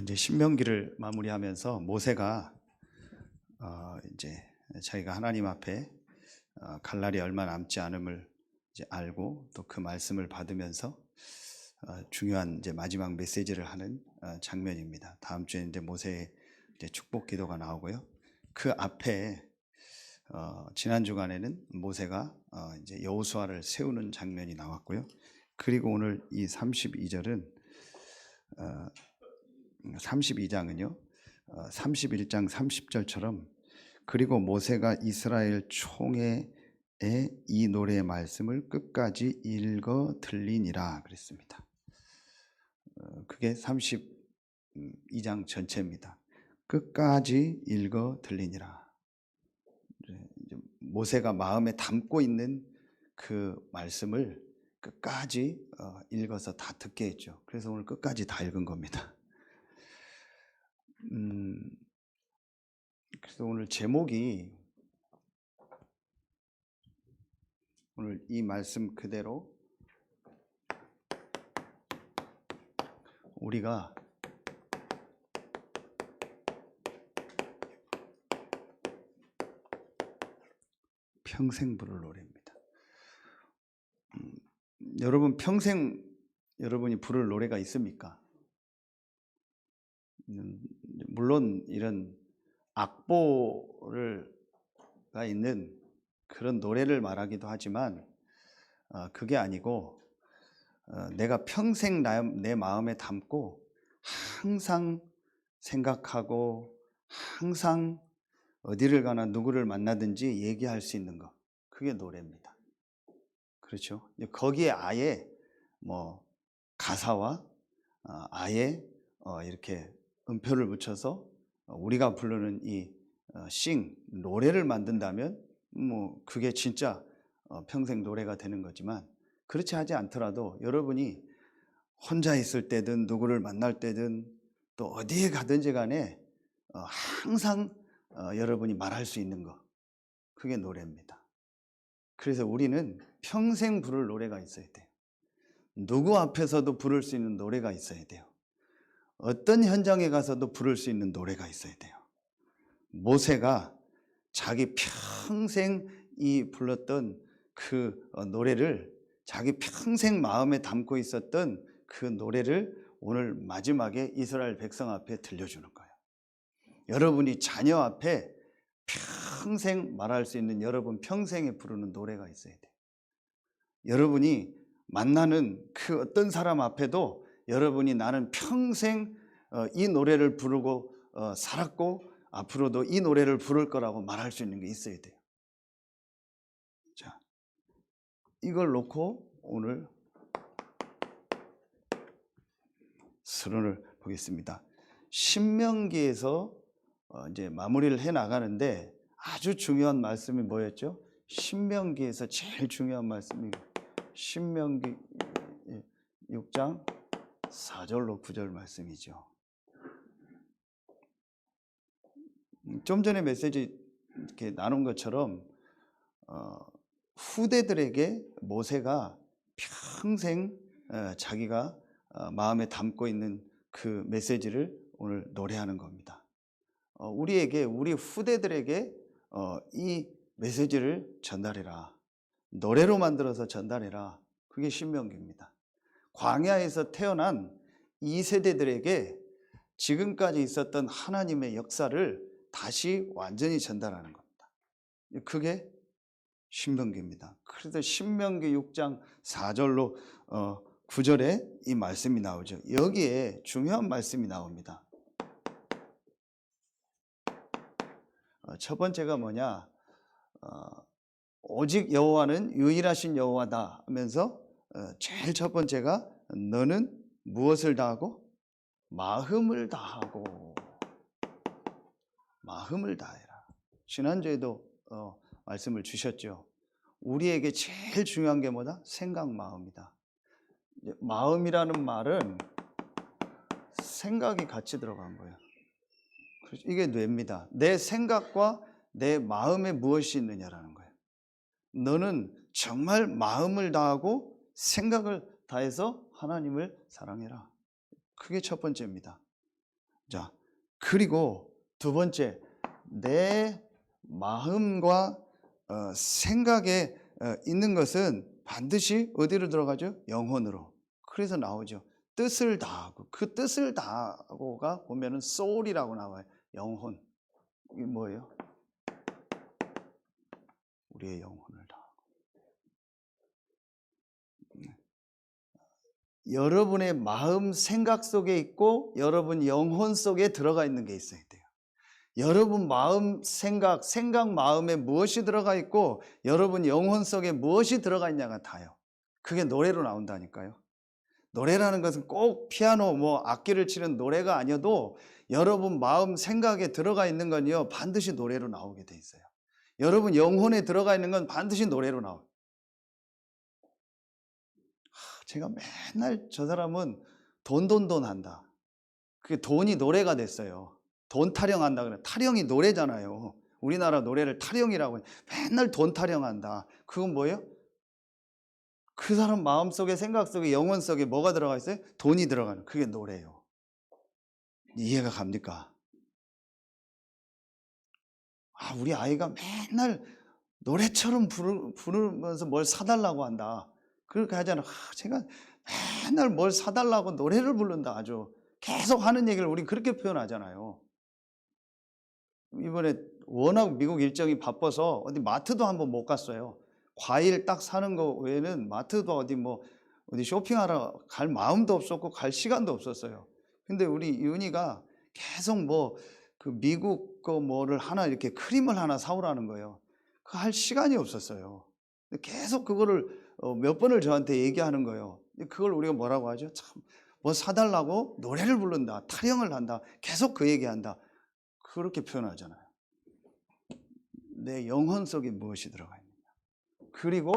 이제 신명기를 마무리하면서 모세가 이제 자기가 하나님 앞에 갈 날이 얼마 남지 않음을 이제 알고 또 그 말씀을 받으면서 중요한 이제 마지막 메시지를 하는 장면입니다. 다음 주에 이제 모세의 이제 축복 기도가 나오고요. 그 앞에 지난 주간에는 모세가 이제 여호수아를 세우는 장면이 나왔고요. 그리고 오늘 이 32절은 32장은요. 31장 30절처럼 그리고 모세가 이스라엘 총회에 이 노래의 말씀을 끝까지 읽어 들리니라 그랬습니다. 그게 32장 전체입니다. 끝까지 읽어 들리니라. 모세가 마음에 담고 있는 그 말씀을 끝까지 읽어서 다 듣게 했죠. 그래서 오늘 끝까지 다 읽은 겁니다. 그래서 오늘 제목이 오늘 이 말씀 그대로 우리가 평생 부를 노래입니다. 여러분 평생 여러분이 부를 노래가 있습니까? 물론 이런 악보가 있는 그런 노래를 말하기도 하지만 그게 아니고 내가 평생 내 마음에 담고 항상 생각하고 항상 어디를 가나 누구를 만나든지 얘기할 수 있는 것, 그게 노래입니다. 그렇죠? 거기에 아예 뭐 가사와 아예 이렇게 음표를 붙여서 우리가 부르는 이 노래를 만든다면 뭐 그게 진짜 평생 노래가 되는 거지만, 그렇지 하지 않더라도 여러분이 혼자 있을 때든 누구를 만날 때든 또 어디에 가든지 간에 항상 여러분이 말할 수 있는 거, 그게 노래입니다. 그래서 우리는 평생 부를 노래가 있어야 돼요. 누구 앞에서도 부를 수 있는 노래가 있어야 돼요. 어떤 현장에 가서도 부를 수 있는 노래가 있어야 돼요. 모세가 자기 평생 이 불렀던 그 노래를, 자기 평생 마음에 담고 있었던 그 노래를 오늘 마지막에 이스라엘 백성 앞에 들려주는 거예요. 여러분이 자녀 앞에 평생 말할 수 있는, 여러분 평생에 부르는 노래가 있어야 돼요. 여러분이 만나는 그 어떤 사람 앞에도 여러분이 나는 평생 이 노래를 부르고 살았고 앞으로도 이 노래를 부를 거라고 말할 수 있는 게 있어야 돼요. 자, 이걸 놓고 오늘 서론을 보겠습니다. 신명기에서 이제 마무리를 해 나가는데 아주 중요한 말씀이 뭐였죠? 신명기에서 제일 중요한 말씀이 신명기 6장 4절로 9절 말씀이죠. 좀 전에 메시지 이렇게 나눈 것처럼 후대들에게 모세가 평생 자기가 마음에 담고 있는 그 메시지를 오늘 노래하는 겁니다. 우리에게, 우리 후대들에게 이 메시지를 전달해라. 노래로 만들어서 전달해라. 그게 신명기입니다. 광야에서 태어난 이 세대들에게 지금까지 있었던 하나님의 역사를 다시 완전히 전달하는 겁니다. 그게 신명기입니다. 그래서 신명기 6장 4절로 9절에 이 말씀이 나오죠. 여기에 중요한 말씀이 나옵니다. 첫 번째가 뭐냐? 오직 여호와는 유일하신 여호와다 하면서 제일 첫 번째가 너는 무엇을 다하고? 마음을 다하고. 마음을 다해라. 지난주에도 말씀을 주셨죠. 우리에게 제일 중요한 게 뭐다? 생각, 마음이다. 마음이라는 말은 생각이 같이 들어간 거예요. 이게 뇌입니다. 내 생각과 내 마음에 무엇이 있느냐라는 거예요. 너는 정말 마음을 다하고 생각을 다해서 하나님을 사랑해라. 그게 첫 번째입니다. 자, 그리고 두 번째, 내 마음과 생각에 있는 것은 반드시 어디로 들어가죠? 영혼으로. 그래서 나오죠. 뜻을 다하고. 그 뜻을 다하고가 보면은 soul이라고 나와요. 영혼. 이게 뭐예요? 우리의 영혼을 다하고. 여러분의 마음 생각 속에 있고 여러분 영혼 속에 들어가 있는 게 있어야 돼요. 여러분 마음 생각 마음에 무엇이 들어가 있고 여러분 영혼 속에 무엇이 들어가 있냐가 다요. 그게 노래로 나온다니까요. 노래라는 것은 꼭 피아노 뭐 악기를 치는 노래가 아니어도 여러분 마음 생각에 들어가 있는 건요 반드시 노래로 나오게 돼 있어요. 여러분 영혼에 들어가 있는 건 반드시 노래로 나와요. 제가 맨날 저 사람은 돈 한다. 그게 돈이 노래가 됐어요. 돈 타령한다 그래. 타령이 노래잖아요. 우리나라 노래를 타령이라고 해. 맨날 돈 타령한다. 그건 뭐예요? 그 사람 마음속에 생각 속에 영혼 속에 뭐가 들어가 있어요? 돈이 들어가는 그게 노래예요. 이해가 갑니까? 우리 아이가 맨날 노래처럼 부르면서 뭘 사달라고 한다. 그렇게 하잖아. 제가 맨날 뭘 사달라고 노래를 부른다. 아주 계속 하는 얘기를 우리 그렇게 표현하잖아요. 이번에 워낙 미국 일정이 바빠서 어디 마트도 한번 못 갔어요. 과일 딱 사는 거 외에는 마트도 어디 쇼핑하러 갈 마음도 없었고 갈 시간도 없었어요. 근데 우리 이은이가 계속 그 미국 거 뭐를 하나 이렇게 크림을 하나 사오라는 거예요. 그거 할 시간이 없었어요. 계속 그거를 몇 번을 저한테 얘기하는 거예요. 그걸 우리가 뭐라고 하죠? 참, 뭐 사달라고 노래를 부른다, 타령을 한다, 계속 그 얘기한다. 그렇게 표현하잖아요. 내 영혼 속에 무엇이 들어가 있느냐. 그리고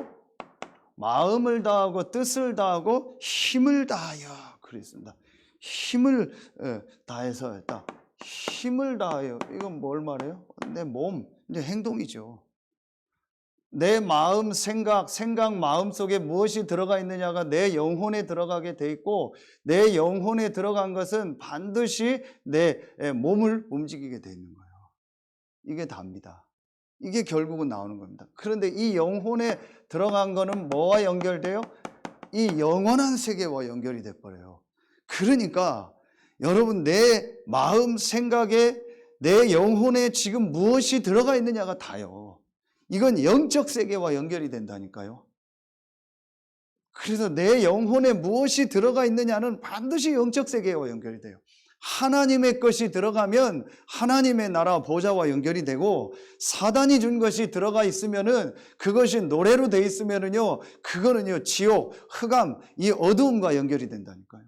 마음을 다하고 뜻을 다하고 힘을 다하여 그랬습니다. 힘을 다해서 했다. 힘을 다하여. 이건 뭘 말해요? 내 몸, 이제 행동이죠. 내 마음, 생각 마음 속에 무엇이 들어가 있느냐가 내 영혼에 들어가게 돼 있고 내 영혼에 들어간 것은 반드시 내 몸을 움직이게 돼 있는 거예요. 이게 답니다. 이게 결국은 나오는 겁니다. 그런데 이 영혼에 들어간 거는 뭐와 연결돼요? 이 영원한 세계와 연결이 돼 버려요. 그러니까 여러분 내 마음, 생각에 내 영혼에 지금 무엇이 들어가 있느냐가 다요. 이건 영적 세계와 연결이 된다니까요. 그래서 내 영혼에 무엇이 들어가 있느냐는 반드시 영적 세계와 연결이 돼요. 하나님의 것이 들어가면 하나님의 나라 보좌와 연결이 되고 사단이 준 것이 들어가 있으면은 그것이 노래로 돼 있으면은요 그거는요 지옥, 흑암, 이 어두움과 연결이 된다니까요.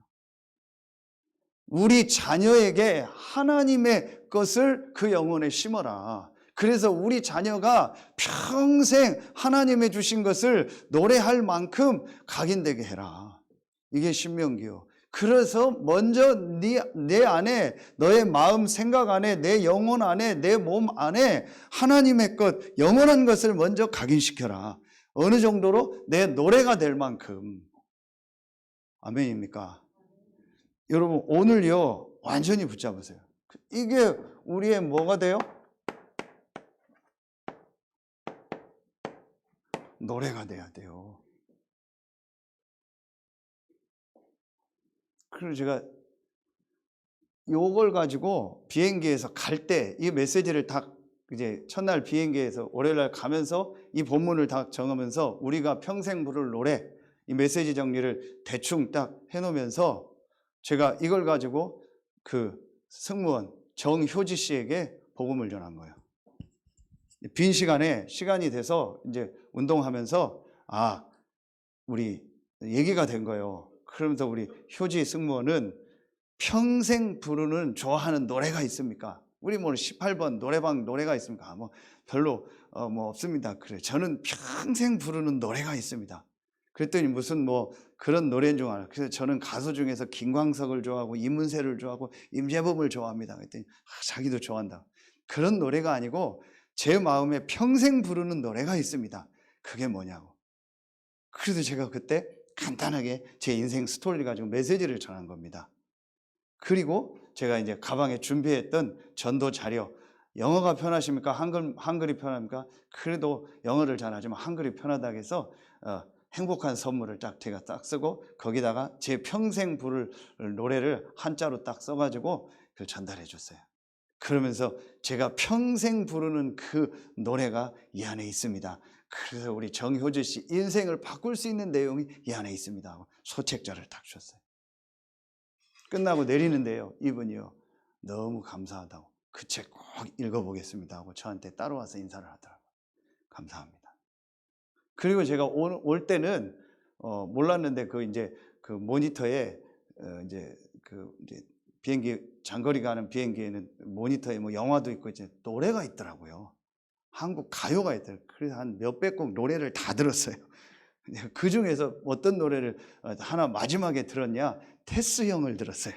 우리 자녀에게 하나님의 것을 그 영혼에 심어라. 그래서 우리 자녀가 평생 하나님의 주신 것을 노래할 만큼 각인되게 해라. 이게 신명기요. 그래서 먼저 내 안에 너의 마음 생각 안에 내 영혼 안에 내 몸 안에 하나님의 것 영원한 것을 먼저 각인시켜라. 어느 정도로 내 노래가 될 만큼. 아멘입니까? 여러분 오늘요 완전히 붙잡으세요. 이게 우리의 뭐가 돼요? 노래가 돼야 돼요. 그리고 제가 요걸 가지고 비행기에서 갈 때 이 메시지를 다 이제 첫날 비행기에서 월요일날 가면서 이 본문을 다 정하면서 우리가 평생 부를 노래 이 메시지 정리를 대충 딱 해놓으면서 제가 이걸 가지고 그 승무원 정효지 씨에게 복음을 전한 거예요. 빈 시간이 돼서 이제 운동하면서 우리 얘기가 된 거예요. 그러면서 우리 효지 승무원은 평생 부르는 좋아하는 노래가 있습니까? 우리 18번 노래방 노래가 있습니까? 별로 없습니다. 그래. 저는 평생 부르는 노래가 있습니다. 그랬더니 무슨 그런 노래인 줄 알아요. 그래서 저는 가수 중에서 김광석을 좋아하고 이문세를 좋아하고 임재범을 좋아합니다. 그랬더니 자기도 좋아한다. 그런 노래가 아니고 제 마음에 평생 부르는 노래가 있습니다. 그게 뭐냐고. 그래서 제가 그때 간단하게 제 인생 스토리를 가지고 메시지를 전한 겁니다. 그리고 제가 이제 가방에 준비했던 전도 자료, 영어가 편하십니까? 한글이 편합니까? 그래도 영어를 잘하지만 한글이 편하다고 해서 행복한 선물을 제가 딱 쓰고 거기다가 제 평생 부를 노래를 한자로 딱 써가지고 그걸 전달해 줬어요. 그러면서 제가 평생 부르는 그 노래가 이 안에 있습니다. 그래서 우리 정효재 씨 인생을 바꿀 수 있는 내용이 이 안에 있습니다 하고 소책자를 딱 줬어요. 끝나고 내리는데요, 이분이요, 너무 감사하다고 그 책 꼭 읽어보겠습니다 하고 저한테 따라와서 인사를 하더라고요. 감사합니다. 그리고 제가 올 때는 몰랐는데 그 모니터에 이제 비행기 장거리 가는 비행기에는 모니터에 뭐 영화도 있고 이제 노래가 있더라고요. 한국 가요가 있더라고요. 그래서 한 몇백 곡 노래를 다 들었어요. 그 중에서 어떤 노래를 하나 마지막에 들었냐? 테스 형을 들었어요.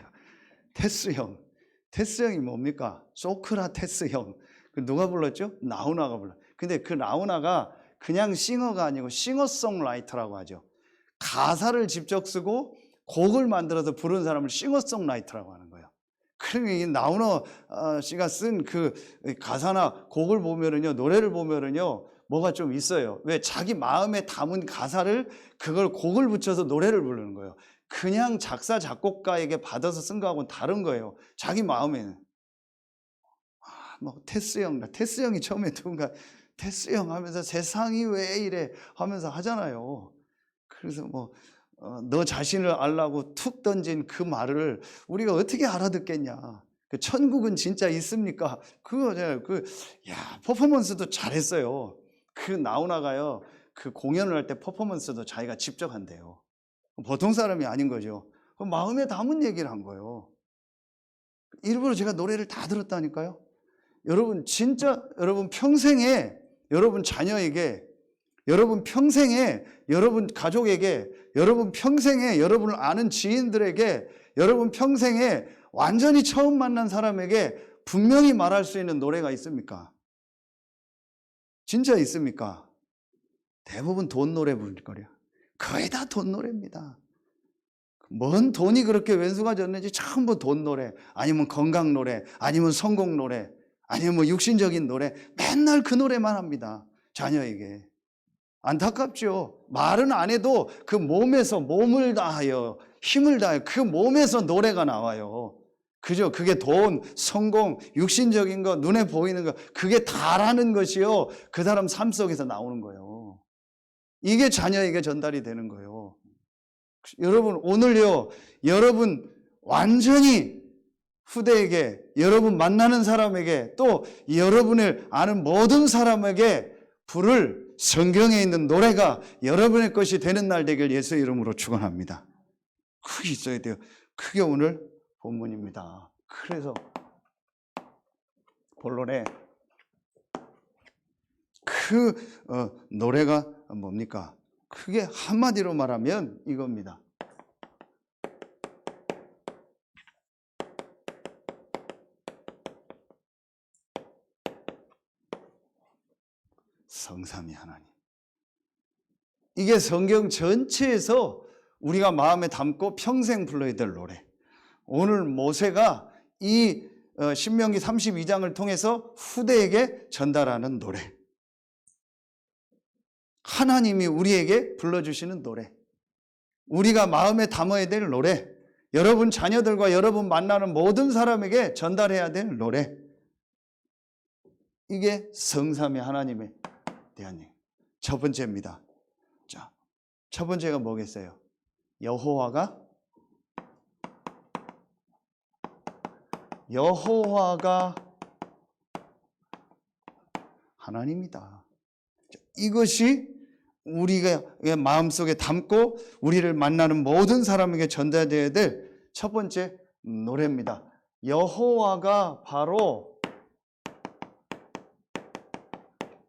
테스 형. 테스 형이 뭡니까? 소크라테스 형. 누가 불렀죠? 나훈아가 불렀어요. 근데 그 나훈아가 그냥 싱어가 아니고 싱어송라이터라고 하죠. 가사를 직접 쓰고 곡을 만들어서 부르는 사람을 싱어송라이터라고 하는 거예요. 그러니 나훈아 씨가 쓴 그 가사나 곡을 보면은요, 노래를 보면은요, 뭐가 좀 있어요. 왜? 자기 마음에 담은 가사를 그걸 곡을 붙여서 노래를 부르는 거예요. 그냥 작사 작곡가에게 받아서 쓴 거하고는 다른 거예요. 자기 마음에는. 뭐 테스 형이 처음에 누군가 테스 형 하면서 세상이 왜 이래 하면서 하잖아요. 그래서 뭐 너 자신을 알라고 툭 던진 그 말을 우리가 어떻게 알아듣겠냐. 그 천국은 진짜 있습니까? 퍼포먼스도 잘했어요. 그 나훈아가요, 그 공연을 할 때 퍼포먼스도 자기가 직접 한대요. 보통 사람이 아닌 거죠. 마음에 담은 얘기를 한 거예요. 일부러 제가 노래를 다 들었다니까요. 여러분 진짜 여러분 평생에 여러분 자녀에게, 여러분 평생에 여러분 가족에게, 여러분 평생에 여러분을 아는 지인들에게, 여러분 평생에 완전히 처음 만난 사람에게 분명히 말할 수 있는 노래가 있습니까? 진짜 있습니까? 대부분 돈 노래 부를 거예요. 거의 다 돈 노래입니다. 뭔 돈이 그렇게 왼수가 졌는지 전부 돈 노래, 아니면 건강 노래, 아니면 성공 노래, 아니면 뭐 육신적인 노래, 맨날 그 노래만 합니다. 자녀에게. 안타깝죠. 말은 안 해도 그 몸에서 몸을 다하여 힘을 다하여 그 몸에서 노래가 나와요. 그죠? 그게 돈, 성공, 육신적인 거, 눈에 보이는 거, 그게 다라는 것이요, 그 사람 삶 속에서 나오는 거예요. 이게 자녀에게 전달이 되는 거예요. 여러분 오늘요, 여러분 완전히 후대에게, 여러분 만나는 사람에게, 또 여러분을 아는 모든 사람에게 부를 성경에 있는 노래가 여러분의 것이 되는 날 되길 예수 이름으로 축원합니다. 그게 있어야 돼요. 그게 오늘 본문입니다. 그래서 본론에 그 노래가 뭡니까? 그게 한마디로 말하면 이겁니다. 성삼위 하나님. 이게 성경 전체에서 우리가 마음에 담고 평생 불러야 될 노래. 오늘 모세가 이 신명기 32장을 통해서 후대에게 전달하는 노래. 하나님이 우리에게 불러주시는 노래. 우리가 마음에 담아야 될 노래. 여러분 자녀들과 여러분 만나는 모든 사람에게 전달해야 될 노래. 이게 성삼위 하나님에 대한 얘기. 첫 번째입니다. 자, 첫 번째가 뭐겠어요? 여호와가 하나님이다. 이것이 우리가 마음속에 담고 우리를 만나는 모든 사람에게 전달되어야 될 첫 번째 노래입니다. 여호와가 바로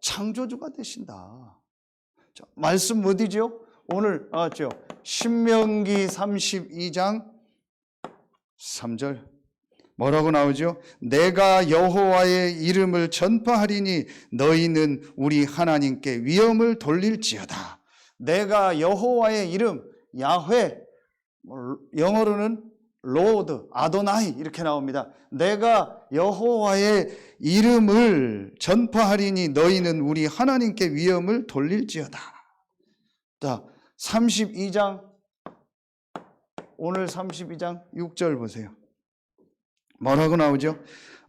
창조주가 되신다. 자, 말씀 어디죠? 오늘 나왔죠. 신명기 32장 3절 뭐라고 나오죠? 내가 여호와의 이름을 전파하리니 너희는 우리 하나님께 위엄을 돌릴지어다. 내가 여호와의 이름 야훼, 영어로는 로드, 아도나이 이렇게 나옵니다. 내가 여호와의 이름을 전파하리니 너희는 우리 하나님께 위엄을 돌릴지어다. 자, 32장, 오늘 32장 6절 보세요. 뭐라고 나오죠?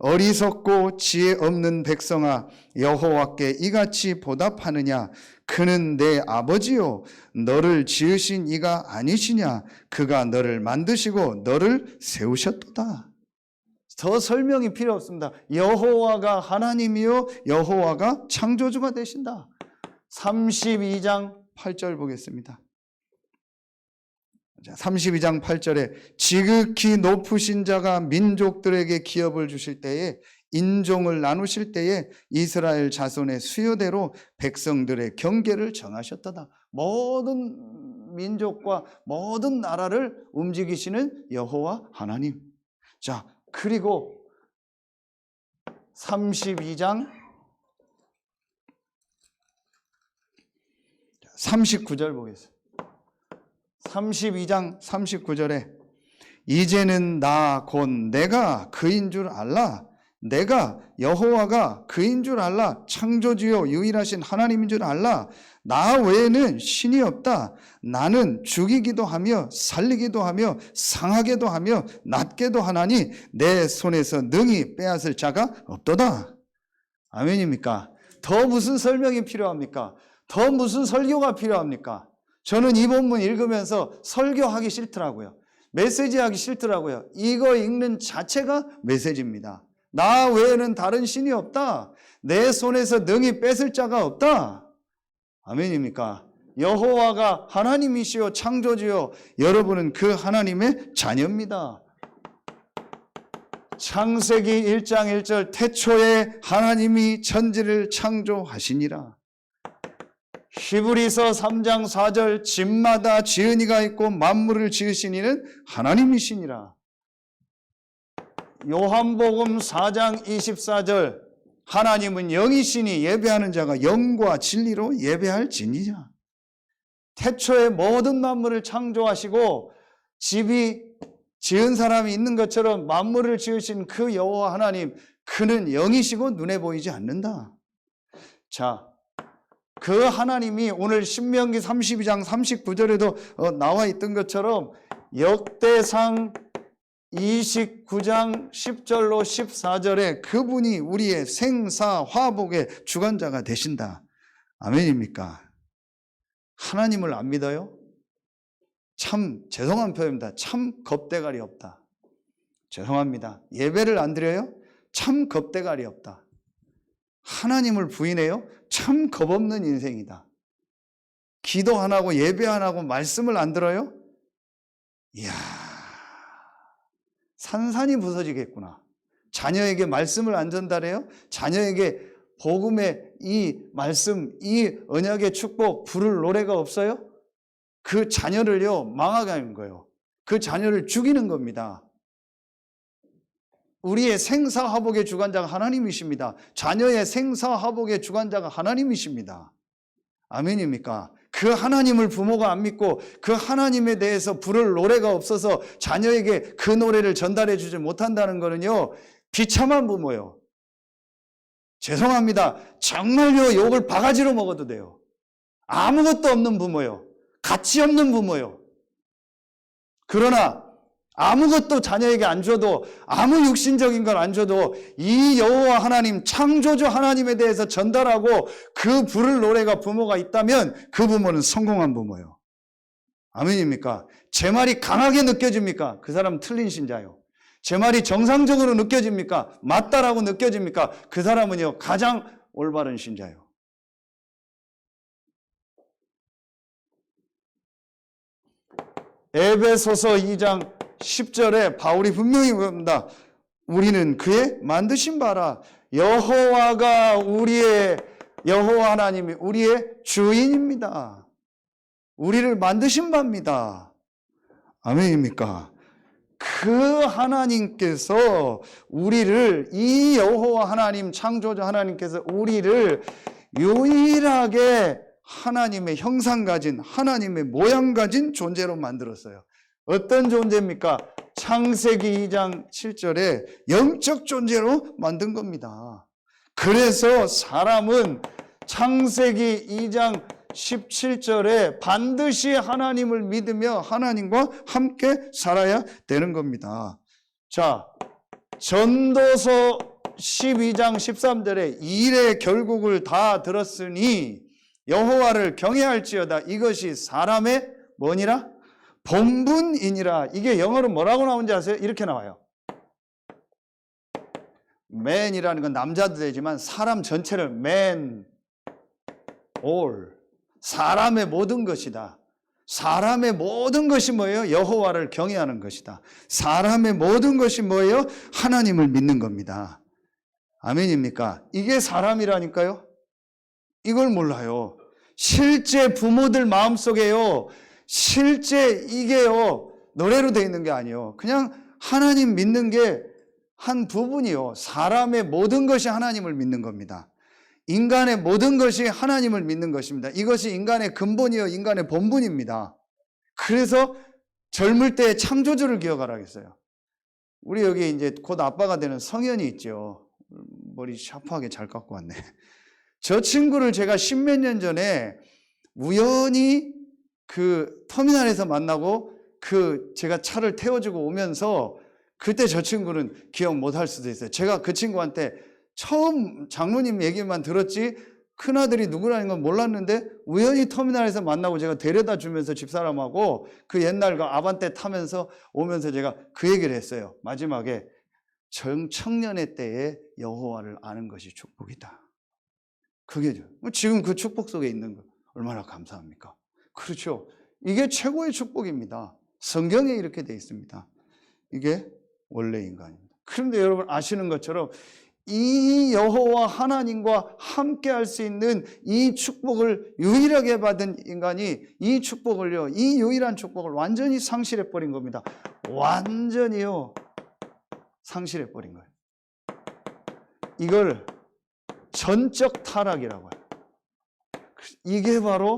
어리석고 지혜 없는 백성아, 여호와께 이같이 보답하느냐? 그는 내 아버지요 너를 지으신 이가 아니시냐? 그가 너를 만드시고 너를 세우셨도다. 더 설명이 필요 없습니다. 여호와가 하나님이요 여호와가 창조주가 되신다. 32장 8절 보겠습니다. 32장 8절에 지극히 높으신 자가 민족들에게 기업을 주실 때에, 인종을 나누실 때에 이스라엘 자손의 수요대로 백성들의 경계를 정하셨도다. 모든 민족과 모든 나라를 움직이시는 여호와 하나님. 자, 그리고 32장 39절 보겠습니다. 32장 39절에 이제는 나 곧 내가 그인 줄 알라. 내가 여호와가 그인 줄 알라. 창조주요 유일하신 하나님인 줄 알라. 나 외에는 신이 없다. 나는 죽이기도 하며 살리기도 하며 상하게도 하며 낫게도 하나니 내 손에서 능히 빼앗을 자가 없도다. 아멘입니까? 더 무슨 설명이 필요합니까? 더 무슨 설교가 필요합니까? 저는 이 본문 읽으면서 설교하기 싫더라고요. 메시지하기 싫더라고요. 이거 읽는 자체가 메시지입니다. 나 외에는 다른 신이 없다. 내 손에서 능히 뺏을 자가 없다. 아멘입니까? 여호와가 하나님이시요 창조주요, 여러분은 그 하나님의 자녀입니다. 창세기 1장 1절 태초에 하나님이 천지를 창조하시니라. 히브리서 3장 4절 집마다 지은 이가 있고 만물을 지으신 이는 하나님이시니라. 요한복음 4장 24절 하나님은 영이시니 예배하는 자가 영과 진리로 예배할 진이냐. 태초에 모든 만물을 창조하시고 집이 지은 사람이 있는 것처럼 만물을 지으신 그 여호와 하나님, 그는 영이시고 눈에 보이지 않는다. 자, 그 하나님이 오늘 신명기 32장 39절에도 나와 있던 것처럼 역대상 29장 10절로 14절에 그분이 우리의 생사 화복의 주관자가 되신다. 아멘입니까? 하나님을 안 믿어요? 참 죄송한 표현입니다. 참 겁대가리 없다. 죄송합니다. 예배를 안 드려요? 참 겁대가리 없다. 하나님을 부인해요? 참 겁없는 인생이다. 기도 안 하고 예배 안 하고 말씀을 안 들어요? 이야, 산산이 부서지겠구나. 자녀에게 말씀을 안 전달해요? 자녀에게 복음의 이 말씀, 이 언약의 축복 부를 노래가 없어요? 그 자녀를요 망하게 하는 거예요. 그 자녀를 죽이는 겁니다. 우리의 생사화복의 주관자가 하나님이십니다. 자녀의 생사화복의 주관자가 하나님이십니다. 아멘입니까? 그 하나님을 부모가 안 믿고 그 하나님에 대해서 부를 노래가 없어서 자녀에게 그 노래를 전달해 주지 못한다는 거는요, 비참한 부모요. 죄송합니다. 정말요 욕을 바가지로 먹어도 돼요. 아무것도 없는 부모요. 가치 없는 부모요. 그러나 아무것도 자녀에게 안 줘도, 아무 육신적인 걸 안 줘도 이 여호와 하나님, 창조주 하나님에 대해서 전달하고 그 부를 노래가 부모가 있다면 그 부모는 성공한 부모예요. 아멘입니까? 제 말이 강하게 느껴집니까? 그 사람은 틀린 신자요. 제 말이 정상적으로 느껴집니까? 맞다라고 느껴집니까? 그 사람은요 가장 올바른 신자요. 에베소서 2장 10절에 바울이 분명히 그럽니다. 우리는 그의 만드신 바라. 여호와가 여호와 하나님이 우리의 주인입니다. 우리를 만드신 바입니다. 아멘입니까? 그 하나님께서 우리를, 이 여호와 하나님, 창조주 하나님께서 우리를 유일하게 하나님의 형상 가진, 하나님의 모양 가진 존재로 만들었어요. 어떤 존재입니까? 창세기 2장 7절에 영적 존재로 만든 겁니다. 그래서 사람은 창세기 2장 17절에 반드시 하나님을 믿으며 하나님과 함께 살아야 되는 겁니다. 자, 전도서 12장 13절에 일의 결국을 다 들었으니 여호와를 경외할지어다. 이것이 사람의 뭐니라? 본분이니라. 이게 영어로 뭐라고 나오는지 아세요? 이렇게 나와요. man이라는 건 남자도 되지만 사람 전체를 man, all, 사람의 모든 것이다. 사람의 모든 것이 뭐예요? 여호와를 경외하는 것이다. 사람의 모든 것이 뭐예요? 하나님을 믿는 겁니다. 아멘입니까? 이게 사람이라니까요. 이걸 몰라요. 실제 부모들 마음속에요, 실제 이게요, 노래로 되어 있는 게 아니에요. 그냥 하나님 믿는 게 한 부분이요. 사람의 모든 것이 하나님을 믿는 겁니다. 인간의 모든 것이 하나님을 믿는 것입니다. 이것이 인간의 근본이요, 인간의 본분입니다. 그래서 젊을 때 창조주를 기억하라 했어요. 우리 여기 이제 곧 아빠가 되는 성현이 있죠. 머리 샤프하게 잘 깎고 왔네. 저 친구를 제가 십몇 년 전에 우연히 그 터미널에서 만나고 제가 차를 태워주고 오면서 그때 저 친구는 기억 못할 수도 있어요. 제가 그 친구한테 처음 장로님 얘기만 들었지 큰아들이 누구라는 건 몰랐는데 우연히 터미널에서 만나고 제가 데려다 주면서 집사람하고 그 옛날 그 아반떼 타면서 오면서 제가 그 얘기를 했어요. 마지막에 청년의 때에 여호와를 아는 것이 축복이다. 그게 지금 그 축복 속에 있는 거 얼마나 감사합니까? 그렇죠. 이게 최고의 축복입니다. 성경에 이렇게 되어 있습니다. 이게 원래 인간입니다. 그런데 여러분 아시는 것처럼 이 여호와 하나님과 함께 할 수 있는 이 축복을 유일하게 받은 인간이 이 축복을요, 이 유일한 축복을 완전히 상실해 버린 겁니다. 완전히요, 상실해 버린 거예요. 이걸 전적 타락이라고 해요. 이게 바로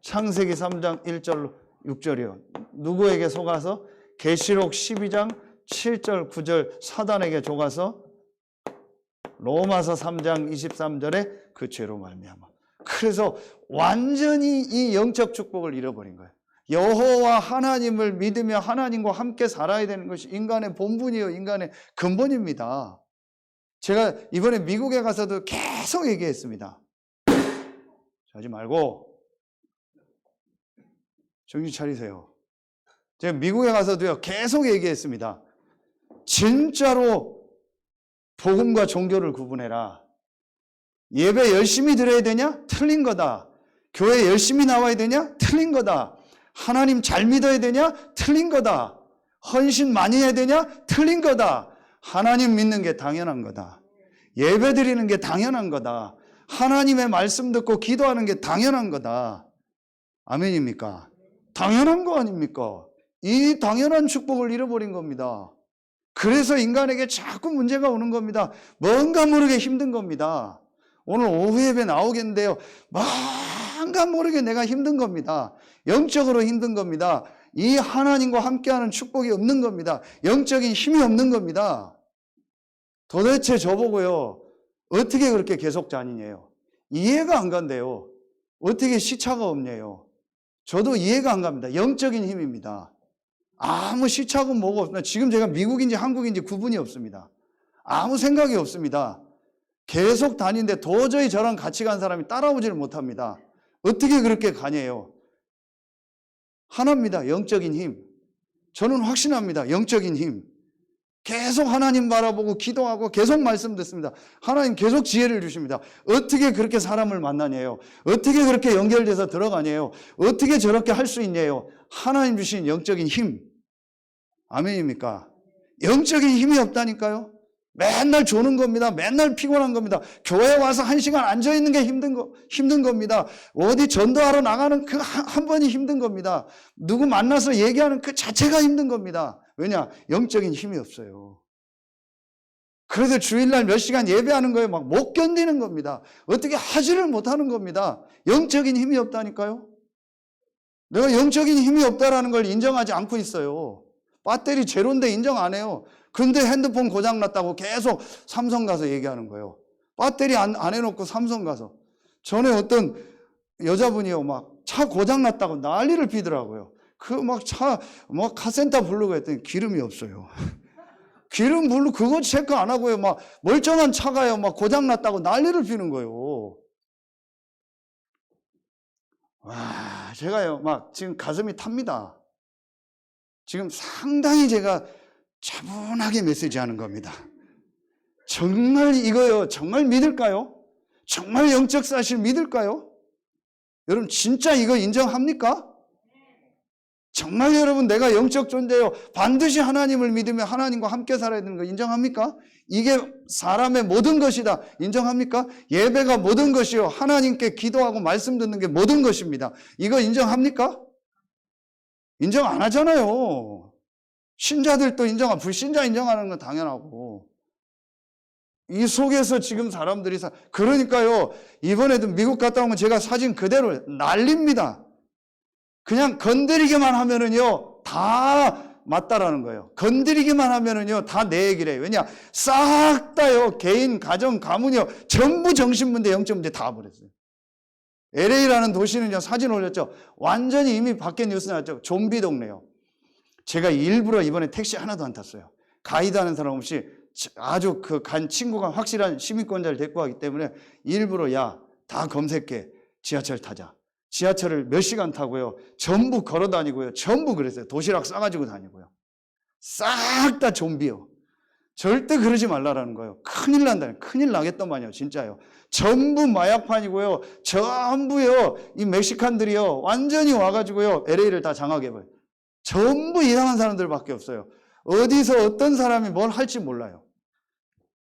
창세기 3장 1절 6절이요. 누구에게 속아서? 계시록 12장 7절 9절 사단에게 속아서 로마서 3장 23절에 그 죄로 말미암아. 그래서 완전히 이 영적 축복을 잃어버린 거예요. 여호와 하나님을 믿으며 하나님과 함께 살아야 되는 것이 인간의 본분이요, 인간의 근본입니다. 제가 이번에 미국에 가서도 계속 얘기했습니다. 하지 말고 정신 차리세요. 제가 미국에 가서도요 계속 얘기했습니다. 진짜로 복음과 종교를 구분해라. 예배 열심히 드려야 되냐? 틀린 거다. 교회 열심히 나와야 되냐? 틀린 거다. 하나님 잘 믿어야 되냐? 틀린 거다. 헌신 많이 해야 되냐? 틀린 거다. 하나님 믿는 게 당연한 거다. 예배 드리는 게 당연한 거다. 하나님의 말씀 듣고 기도하는 게 당연한 거다. 아멘입니까? 당연한 거 아닙니까? 이 당연한 축복을 잃어버린 겁니다. 그래서 인간에게 자꾸 문제가 오는 겁니다. 뭔가 모르게 힘든 겁니다. 오늘 오후 예배 나오겠는데요, 뭔가 모르게 내가 힘든 겁니다. 영적으로 힘든 겁니다. 이 하나님과 함께하는 축복이 없는 겁니다. 영적인 힘이 없는 겁니다. 도대체 저보고요, 어떻게 그렇게 계속 다니냐요? 이해가 안 간대요. 어떻게 시차가 없냐요? 저도 이해가 안 갑니다. 영적인 힘입니다. 아무 시차고 뭐고 없습니다. 지금 제가 미국인지 한국인지 구분이 없습니다. 아무 생각이 없습니다. 계속 다니는데 도저히 저랑 같이 간 사람이 따라오지를 못합니다. 어떻게 그렇게 가냐요? 하나입니다. 영적인 힘. 저는 확신합니다. 영적인 힘. 계속 하나님 바라보고 기도하고 계속 말씀 듣습니다. 하나님 계속 지혜를 주십니다. 어떻게 그렇게 사람을 만나냐요? 어떻게 그렇게 연결돼서 들어가냐요? 어떻게 저렇게 할 수 있냐요? 하나님 주신 영적인 힘. 아멘입니까? 영적인 힘이 없다니까요? 맨날 조는 겁니다. 맨날 피곤한 겁니다. 교회 와서 1시간 앉아있는 게 힘든 겁니다. 어디 전도하러 나가는 그 한 번이 힘든 겁니다. 누구 만나서 얘기하는 그 자체가 힘든 겁니다. 왜냐? 영적인 힘이 없어요. 그래서 주일날 몇 시간 예배하는 거에 막 못 견디는 겁니다. 어떻게 하지를 못하는 겁니다. 영적인 힘이 없다니까요? 내가 영적인 힘이 없다라는 걸 인정하지 않고 있어요. 배터리 제로인데 인정 안 해요. 근데 핸드폰 고장 났다고 계속 삼성 가서 얘기하는 거예요. 배터리 안 해놓고 삼성 가서. 전에 어떤 여자분이요, 막 차 고장 났다고 난리를 피더라고요. 그 막 차, 뭐 카센터 부르고 했더니 기름이 없어요. 기름 부르고 그거 체크 안 하고요. 막 멀쩡한 차가요, 막 고장 났다고 난리를 피는 거예요. 와, 제가요, 막 지금 가슴이 탑니다. 지금 상당히 제가 차분하게 메시지 하는 겁니다. 정말 이거요, 정말 믿을까요? 정말 영적 사실 믿을까요? 여러분 진짜 이거 인정합니까? 정말 여러분 내가 영적 존재요, 반드시 하나님을 믿으며 하나님과 함께 살아야 되는 거 인정합니까? 이게 사람의 모든 것이다 인정합니까? 예배가 모든 것이요, 하나님께 기도하고 말씀 듣는 게 모든 것입니다. 이거 인정합니까? 인정 안 하잖아요. 신자들도 인정하고 불신자 인정하는 건 당연하고. 이 속에서 지금 사람들이 그러니까요, 이번에도 미국 갔다 오면 제가 사진 그대로 난립니다. 그냥 건드리기만 하면은요 다 맞다라는 거예요. 건드리기만 하면은요 다 내 얘기래요. 왜냐, 싹 다요, 개인, 가정, 가문이요, 전부 정신문제, 영적 문제 다 버렸어요. LA라는 도시는요, 사진 올렸죠. 완전히 이미 밖에 뉴스 나왔죠. 좀비 동네요. 제가 일부러 이번에 택시 하나도 안 탔어요. 가이드 하는 사람 없이 아주 그 간 친구가 확실한 시민권자를 데리고 가기 때문에 일부러 야, 다 검색해. 지하철 타자. 지하철을 몇 시간 타고요. 전부 걸어 다니고요. 전부 그랬어요. 도시락 싸가지고 다니고요. 싹 다 좀비요. 절대 그러지 말라라는 거예요. 큰일 난다. 큰일 나겠더만요. 진짜요. 전부 마약판이고요. 전부요. 이 멕시칸들이요. 완전히 와가지고요. LA를 다 장악해버려요. 전부 이상한 사람들밖에 없어요. 어디서 어떤 사람이 뭘 할지 몰라요.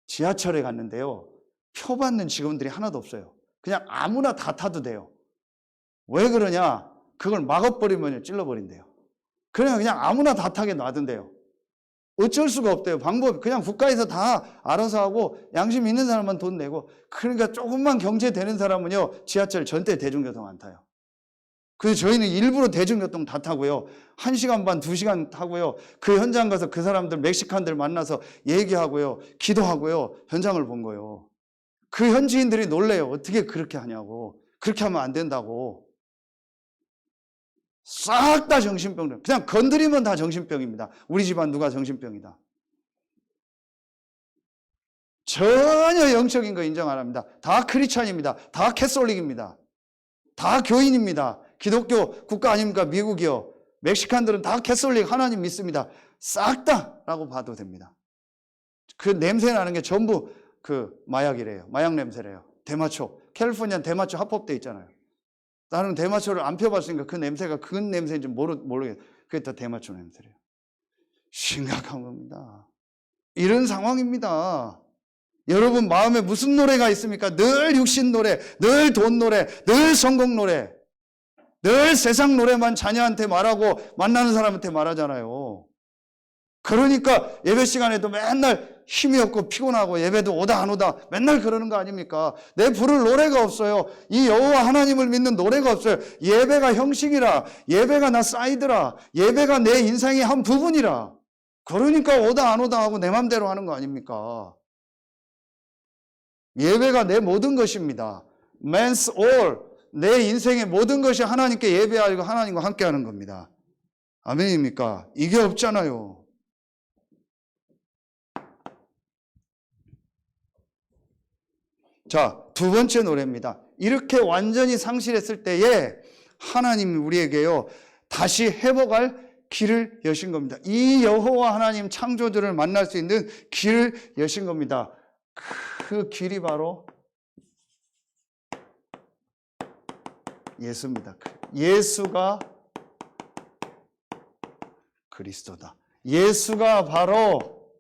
지하철에 갔는데요, 표 받는 직원들이 하나도 없어요. 그냥 아무나 다 타도 돼요. 왜 그러냐? 그걸 막아버리면 찔러버린대요. 그냥 아무나 다 타게 놔둔대요. 어쩔 수가 없대요. 방법이 그냥 국가에서 다 알아서 하고 양심 있는 사람만 돈 내고. 그러니까 조금만 경제 되는 사람은요, 지하철 전대 대중교통 안 타요. 그래서 저희는 일부러 대중교통 다 타고요, 1시간 반, 2시간 타고요, 그 현장 가서 그 사람들, 멕시칸들 만나서 얘기하고요, 기도하고요, 현장을 본 거예요. 그 현지인들이 놀래요. 어떻게 그렇게 하냐고. 그렇게 하면 안 된다고. 싹 다 정신병들. 그냥 건드리면 다 정신병입니다. 우리 집안 누가 정신병이다. 전혀 영적인 거 인정 안 합니다. 다 크리스찬입니다. 다 캐톨릭입니다. 다 교인입니다. 기독교 국가 아닙니까? 미국이요. 멕시칸들은 다 캐톨릭 하나님 믿습니다. 싹 다라고 봐도 됩니다. 그 냄새 나는 게 전부 그 마약이래요. 마약 냄새래요. 대마초. 캘리포니아는 대마초 합법돼 있잖아요. 나는 대마초를 안 펴봤으니까 그 냄새가 그 냄새인지 모르겠어요. 그게 다 대마초 냄새래요. 심각한 겁니다. 이런 상황입니다. 여러분 마음에 무슨 노래가 있습니까? 늘 육신 노래, 늘 돈 노래, 늘 성공 노래, 늘 세상 노래만 자녀한테 말하고 만나는 사람한테 말하잖아요. 그러니까 예배 시간에도 맨날 힘이 없고 피곤하고 예배도 오다 안 오다 맨날 그러는 거 아닙니까? 내 부를 노래가 없어요. 이 여호와 하나님을 믿는 노래가 없어요. 예배가 형식이라, 예배가 나 사이드라, 예배가 내 인생의 한 부분이라. 그러니까 오다 안 오다 하고 내 맘대로 하는 거 아닙니까? 예배가 내 모든 것입니다. Man's all. 내 인생의 모든 것이 하나님께 예배하고 하나님과 함께 하는 겁니다. 아멘입니까? 이게 없잖아요. 자, 두 번째 노래입니다. 이렇게 완전히 상실했을 때에 하나님이 우리에게요, 다시 회복할 길을 여신 겁니다. 이 여호와 하나님 창조주를 만날 수 있는 길을 여신 겁니다. 그 길이 바로 예수입니다. 예수가 그리스도다. 예수가 바로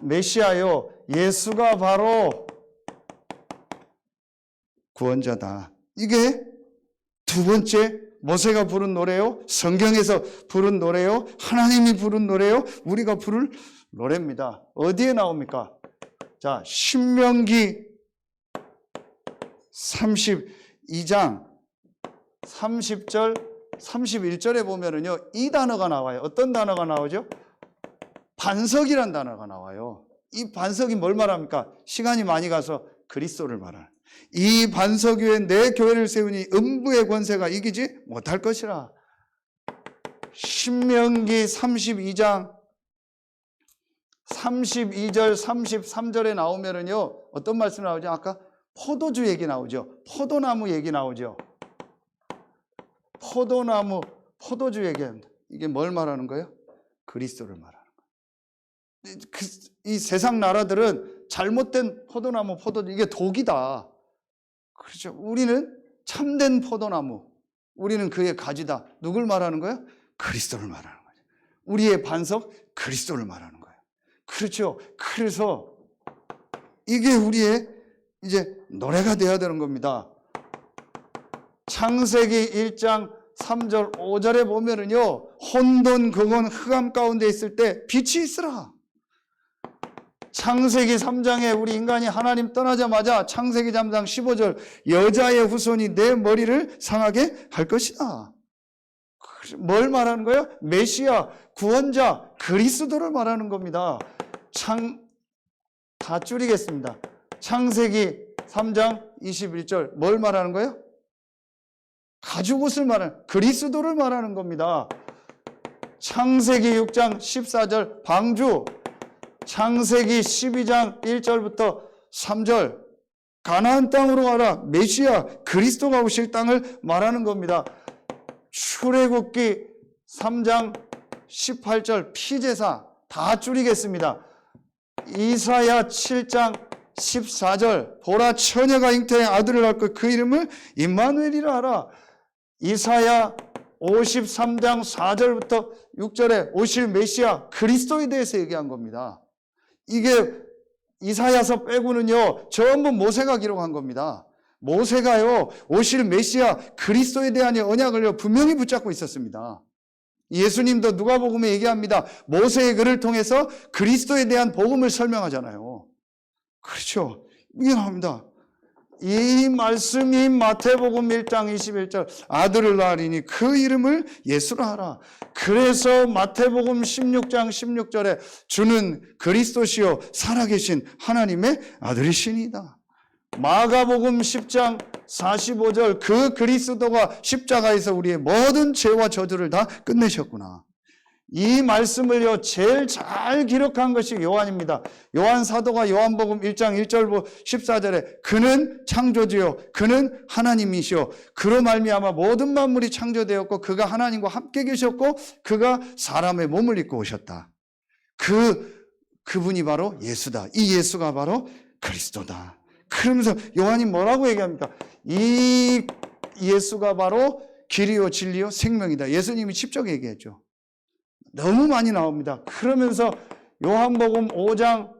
메시아요. 예수가 바로 구원자다. 이게 두 번째 모세가 부른 노래요. 성경에서 부른 노래요. 하나님이 부른 노래요. 우리가 부를 노래입니다. 어디에 나옵니까? 자, 신명기 32장 30절 31절에 보면은요, 이 단어가 나와요. 어떤 단어가 나오죠? 반석이란 단어가 나와요. 이 반석이 뭘 말합니까? 시간이 많이 가서 그리스도를 말하는. 이 반석 위에 내 교회를 세우니 음부의 권세가 이기지 못할 것이라. 신명기 32장 32절 33절에 나오면은요, 어떤 말씀이 나오죠? 아까 포도주 얘기 나오죠. 포도나무 얘기 나오죠. 포도나무, 포도주 얘기합니다. 이게 뭘 말하는 거예요? 그리스도를 말하는 거예요. 이 세상 나라들은 잘못된 포도나무, 포도주, 이게 독이다. 그렇죠. 우리는 참된 포도나무, 우리는 그의 가지다. 누굴 말하는 거예요? 그리스도를 말하는 거죠. 우리의 반석, 그리스도를 말하는 거예요. 그렇죠. 그래서 이게 우리의 이제 노래가 되어야 되는 겁니다. 창세기 1장 3절 5절에 보면은요, 혼돈 그건 흑암 가운데 있을 때 빛이 있으라. 창세기 3장에 우리 인간이 하나님 떠나자마자 창세기 3장 15절 여자의 후손이 내 머리를 상하게 할 것이다. 뭘 말하는 거예요? 메시아, 구원자, 그리스도를 말하는 겁니다. 다 줄이겠습니다. 창세기 3장 21절 뭘 말하는 거예요? 가죽옷을 말하는, 그리스도를 말하는 겁니다. 창세기 6장 14절 방주, 창세기 12장 1절부터 3절 가나안 땅으로 가라. 메시아 그리스도가 오실 땅을 말하는 겁니다. 출애굽기 3장 18절 피제사 다 줄이겠습니다. 이사야 7장 14절 보라 처녀가 잉태의 아들을 낳고 그 이름을 임마누엘이라 하라. 이사야 53장 4절부터 6절에 오실 메시아 그리스도에 대해서 얘기한 겁니다. 이게 이사야서 빼고는요 전부 모세가 기록한 겁니다. 모세가요 오실 메시아 그리스도에 대한 언약을 분명히 붙잡고 있었습니다. 예수님도 누가복음에 얘기합니다. 모세의 글을 통해서 그리스도에 대한 복음을 설명하잖아요. 그렇죠. 이게 나옵니다. 이 말씀이 마태복음 1장 21절 아들을 낳으리니 그 이름을 예수라 하라. 그래서 마태복음 16장 16절에 주는 그리스도시요 살아계신 하나님의 아들이시니이다. 마가복음 10장 45절 그 그리스도가 십자가에서 우리의 모든 죄와 저주를 다 끝내셨구나. 이 말씀을요 제일 잘 기록한 것이 요한입니다. 요한 사도가 요한복음 1장 1절부터 14절에 그는 창조주요 그는 하나님이시요 그로 말미암아 모든 만물이 창조되었고 그가 하나님과 함께 계셨고 그가 사람의 몸을 입고 오셨다. 그분이 바로 예수다. 이 예수가 바로 그리스도다. 그러면서 요한이 뭐라고 얘기합니까? 이 예수가 바로 길이요 진리요 생명이다. 예수님이 직접 얘기했죠. 너무 많이 나옵니다. 그러면서 요한복음 5장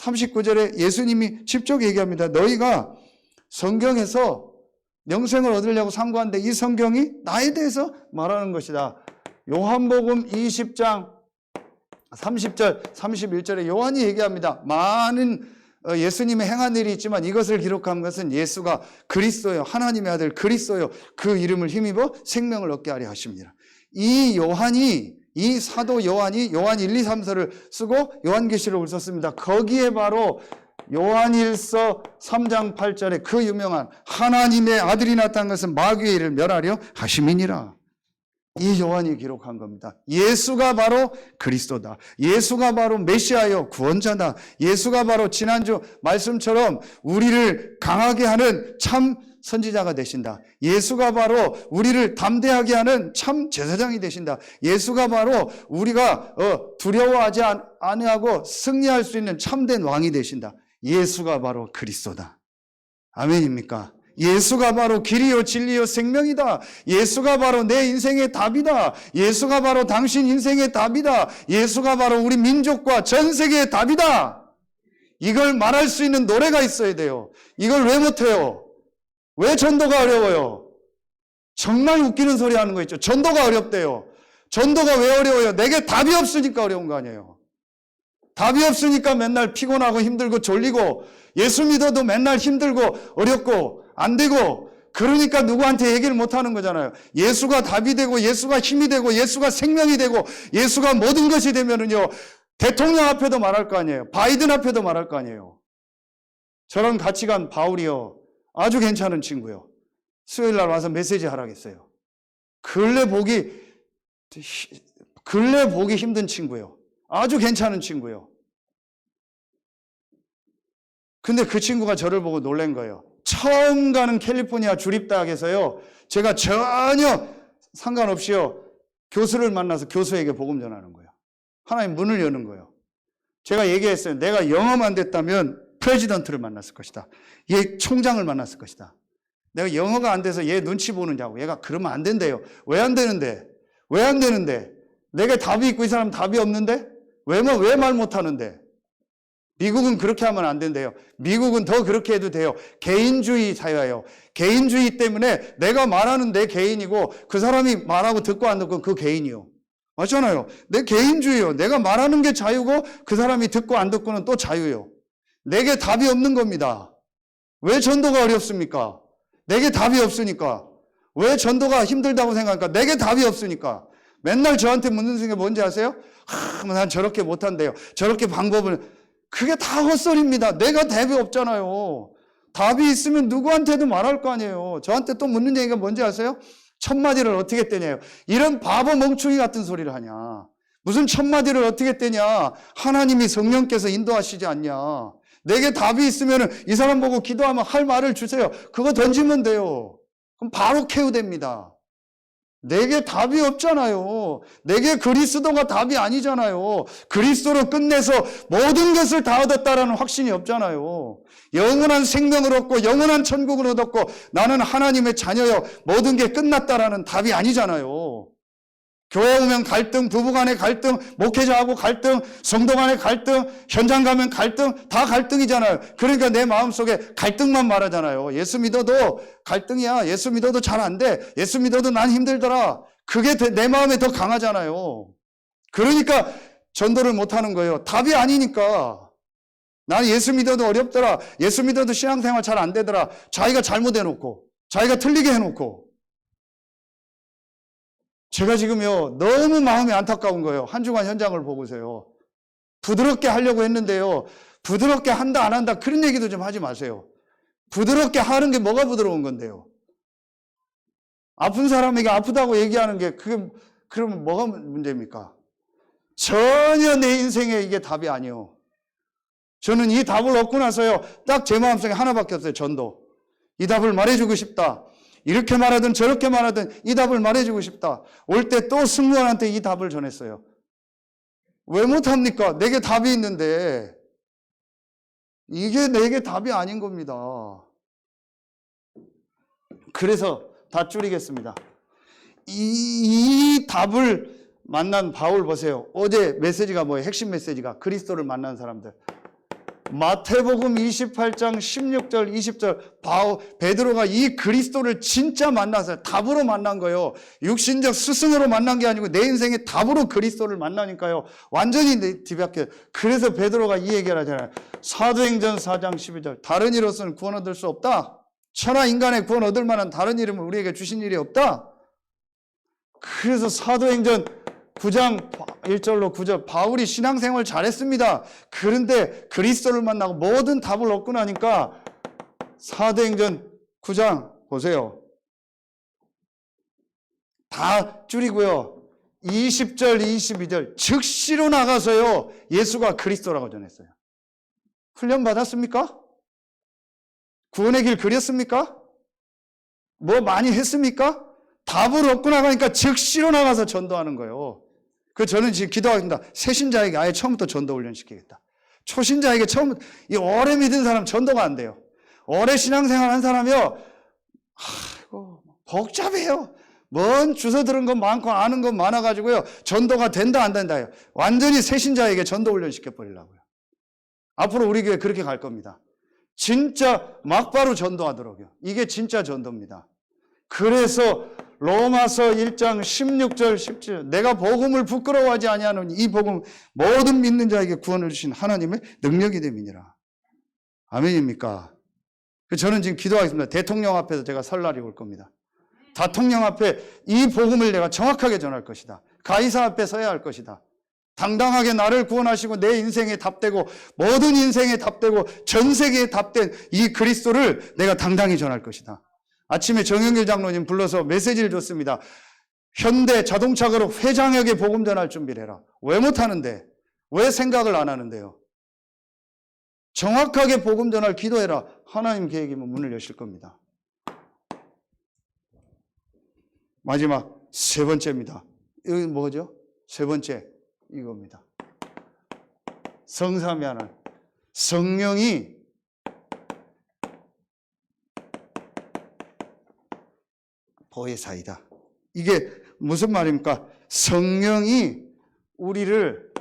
39절에 예수님이 직접 얘기합니다. 너희가 성경에서 영생을 얻으려고 상고하는데 이 성경이 나에 대해서 말하는 것이다. 요한복음 20장 30절 31절에 요한이 얘기합니다. 많은 예수님의 행한 일이 있지만 이것을 기록한 것은 예수가 그리스도요 하나님의 아들 그리스도요 그 이름을 힘입어 생명을 얻게 하려 하십니다. 이 사도 요한이 요한 1, 2, 3서를 쓰고 요한계시록을 썼습니다. 거기에 바로 요한일서 3장 8절에 그 유명한 하나님의 아들이 나타난 것은 마귀의 일을 멸하려 하심이니라. 이 요한이 기록한 겁니다. 예수가 바로 그리스도다. 예수가 바로 메시아요 구원자다. 예수가 바로 지난주 말씀처럼 우리를 강하게 하는 참 선지자가 되신다. 예수가 바로 우리를 담대하게 하는 참 제사장이 되신다. 예수가 바로 우리가 두려워하지 아니하고 승리할 수 있는 참된 왕이 되신다. 예수가 바로 그리스도다. 아멘입니까? 예수가 바로 길이요 진리요 생명이다. 예수가 바로 내 인생의 답이다. 예수가 바로 당신 인생의 답이다. 예수가 바로 우리 민족과 전 세계의 답이다. 이걸 말할 수 있는 노래가 있어야 돼요. 이걸 왜 못해요? 왜 전도가 어려워요? 정말 웃기는 소리 하는 거 있죠. 전도가 어렵대요. 전도가 왜 어려워요? 내게 답이 없으니까 어려운 거 아니에요. 답이 없으니까 맨날 피곤하고 힘들고 졸리고 예수 믿어도 맨날 힘들고 어렵고 안 되고 그러니까 누구한테 얘기를 못 하는 거잖아요. 예수가 답이 되고 예수가 힘이 되고 예수가 생명이 되고 예수가 모든 것이 되면은요, 대통령 앞에도 말할 거 아니에요. 바이든 앞에도 말할 거 아니에요. 저랑 같이 간 바울이요, 아주 괜찮은 친구요. 수요일 날 와서 메시지 하라겠어요. 근래 보기 힘든 친구요. 아주 괜찮은 친구요. 근데 그 친구가 저를 보고 놀란 거예요. 처음 가는 캘리포니아 주립대학에서요, 제가 전혀 상관없이요, 교수를 만나서 교수에게 복음 전하는 거예요. 하나님 문을 여는 거예요. 제가 얘기했어요. 내가 영어만 됐다면 프레지던트를 만났을 것이다. 얘 총장을 만났을 것이다. 내가 영어가 안 돼서 얘 눈치 보느냐고. 얘가 그러면 안 된대요. 왜 안 되는데? 왜 안 되는데? 내게 답이 있고 이 사람 답이 없는데? 왜 말 못하는데? 미국은 그렇게 하면 안 된대요. 미국은 더 그렇게 해도 돼요. 개인주의 사회예요. 개인주의 때문에 내가 말하는 내 개인이고 그 사람이 말하고 듣고 안 듣고 그 개인이요. 맞잖아요. 내 개인주의요. 내가 말하는 게 자유고 그 사람이 듣고 안 듣고는 또 자유요. 내게 답이 없는 겁니다. 왜 전도가 어렵습니까? 내게 답이 없으니까. 왜 전도가 힘들다고 생각할까? 내게 답이 없으니까. 맨날 저한테 묻는 게 뭔지 아세요? 난 저렇게 못한대요. 저렇게 방법을. 그게 다 헛소리입니다. 내가 답이 없잖아요. 답이 있으면 누구한테도 말할 거 아니에요. 저한테 또 묻는 얘기가 뭔지 아세요? 천마디를 어떻게 떼냐요. 이런 바보 멍충이 같은 소리를 하냐. 무슨 천마디를 어떻게 떼냐. 하나님이 성령께서 인도하시지 않냐. 내게 답이 있으면 이 사람 보고 기도하면 할 말을 주세요. 그거 던지면 돼요. 그럼 바로 케어됩니다. 내게 답이 없잖아요. 내게 그리스도가 답이 아니잖아요. 그리스도로 끝내서 모든 것을 다 얻었다라는 확신이 없잖아요. 영원한 생명을 얻고 영원한 천국을 얻었고 나는 하나님의 자녀여 모든 게 끝났다라는 답이 아니잖아요. 교회 오면 갈등, 부부 간의 갈등, 목회자하고 갈등, 성도 간의 갈등, 현장 가면 갈등, 다 갈등이잖아요. 그러니까 내 마음속에 갈등만 말하잖아요. 예수 믿어도 갈등이야. 예수 믿어도 잘 안 돼. 예수 믿어도 난 힘들더라. 그게 내 마음에 더 강하잖아요. 그러니까 전도를 못하는 거예요. 답이 아니니까. 난 예수 믿어도 어렵더라. 예수 믿어도 신앙생활 잘 안 되더라. 자기가 잘못해놓고, 자기가 틀리게 해놓고. 제가 지금요, 너무 마음이 안타까운 거예요. 한 주간 현장을 보고서요. 부드럽게 하려고 했는데요. 부드럽게 한다, 안 한다, 그런 얘기도 좀 하지 마세요. 부드럽게 하는 게 뭐가 부드러운 건데요? 아픈 사람에게 아프다고 얘기하는 게, 그러면 뭐가 문제입니까? 전혀 내 인생에 이게 답이 아니에요. 저는 이 답을 얻고 나서요, 딱 제 마음속에 하나밖에 없어요. 전도. 이 답을 말해주고 싶다. 이렇게 말하든 저렇게 말하든 이 답을 말해주고 싶다. 올 때 또 승무원한테 이 답을 전했어요. 왜 못합니까? 내게 답이 있는데. 이게 내게 답이 아닌 겁니다. 그래서 다 줄이겠습니다. 이 답을 만난 바울 보세요. 어제 메시지가 뭐예요? 핵심 메시지가 그리스도를 만난 사람들. 마태복음 28장 16절 20절 베드로가 이 그리스도를 진짜 만나서 답으로 만난 거예요. 육신적 스승으로 만난 게 아니고 내 인생의 답으로 그리스도를 만나니까요. 완전히 뒤바뀌어요. 그래서 베드로가 이 얘기를 하잖아요. 사도행전 4장 12절 다른 이로서는 구원 얻을 수 없다. 천하 인간의 구원 얻을 만한 다른 이름을 우리에게 주신 일이 없다. 그래서 사도행전 9장 1절로 9절 바울이 신앙생활 잘했습니다. 그런데 그리스도를 만나고 모든 답을 얻고 나니까 사도행전 9장 보세요. 다 줄이고요. 20절 22절 즉시로 나가서요. 예수가 그리스도라고 전했어요. 훈련 받았습니까? 구원의 길 그렸습니까? 뭐 많이 했습니까? 답을 얻고 나가니까 즉시로 나가서 전도하는 거예요. 저는 지금 기도하겠습니다. 새신자에게 아예 처음부터 전도 훈련시키겠다. 초신자에게 이 오래 믿은 사람 전도가 안 돼요. 오래 신앙생활 한 사람이요. 아이고, 복잡해요. 뭔 주워 들은 것 많고 아는 것 많아가지고요. 전도가 된다 안 된다요. 완전히 새신자에게 전도 훈련시켜버리려고요. 앞으로 우리 교회 그렇게 갈 겁니다. 진짜 막바로 전도하도록요. 이게 진짜 전도입니다. 그래서 로마서 1장 16절 17절 내가 복음을 부끄러워하지 아니하노니 이 복음 모든 믿는 자에게 구원을 주신 하나님의 능력이 됨이니라. 아멘입니까? 저는 지금 기도하겠습니다. 대통령 앞에서 제가 설날이 올 겁니다. 대통령 앞에 이 복음을 내가 정확하게 전할 것이다. 가이사 앞에 서야 할 것이다. 당당하게 나를 구원하시고 내 인생에 답되고 모든 인생에 답되고 전 세계에 답된 이 그리스도를 내가 당당히 전할 것이다. 아침에 정영길 장로님 불러서 메시지를 줬습니다. 현대 자동차 그룹 회장에게 복음 전할 준비를 해라. 왜 못하는데? 왜 생각을 안 하는데요? 정확하게 복음 전할 기도해라. 하나님 계획이면 문을 여실 겁니다. 마지막 세 번째입니다. 이건 뭐죠? 세 번째 이겁니다. 성삼위 하나님, 성령이 보혜사이다. 이게 무슨 말입니까? 성령이 우리를